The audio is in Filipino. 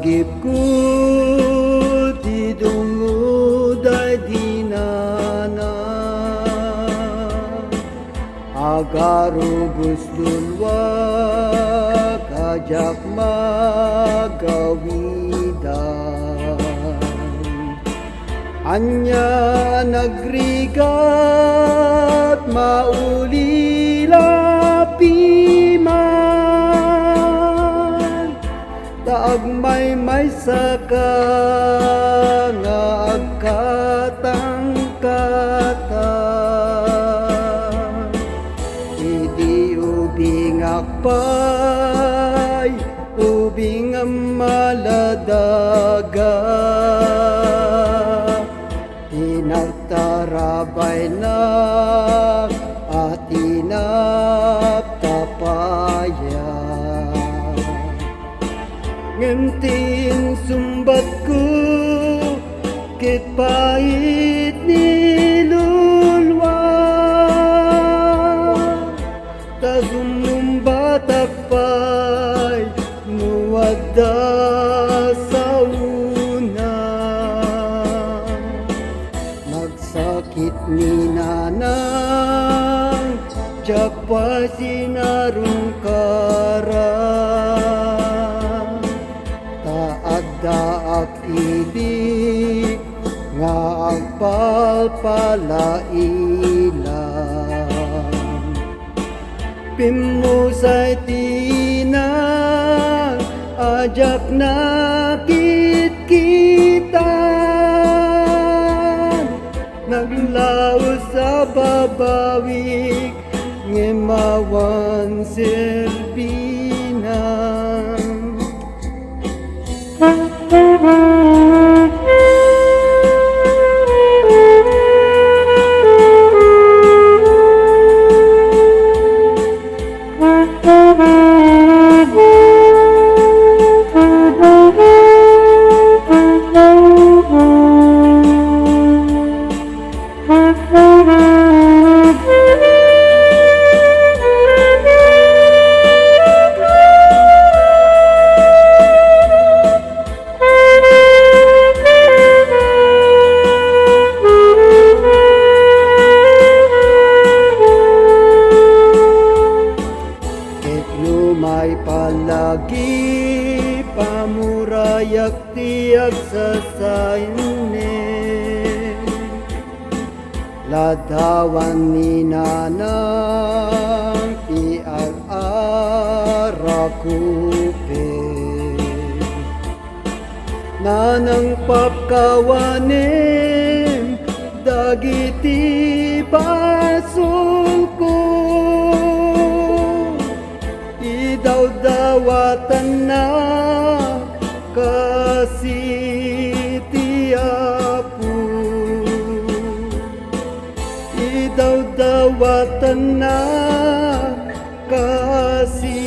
Dagip ko ti dungod ay dinana agarubos dulwa kajak magawidan anya nagrigat maulila piman taagmay may saka nga agkatang-katang idi ubing akpay ubing ang maladaga tinagtarabay na at inaptapaya ngentin sumbat ko kit pait nilulwa ta sumumbatak pay nuwadda sa una nagsakit ni nanang jakpa sinarong karang daak ibig nga agpalpalailang pimusay tinang ajak nakit kitan naglaos sa babawik ngemawan silbinan may palagi pamurayak tiyak sa sainin ladawan ni nanang tiag arakupe nanang papkawanin dagiti basul ko daw-dawatan na kasitiapu idaw-dawatan na kasitiapu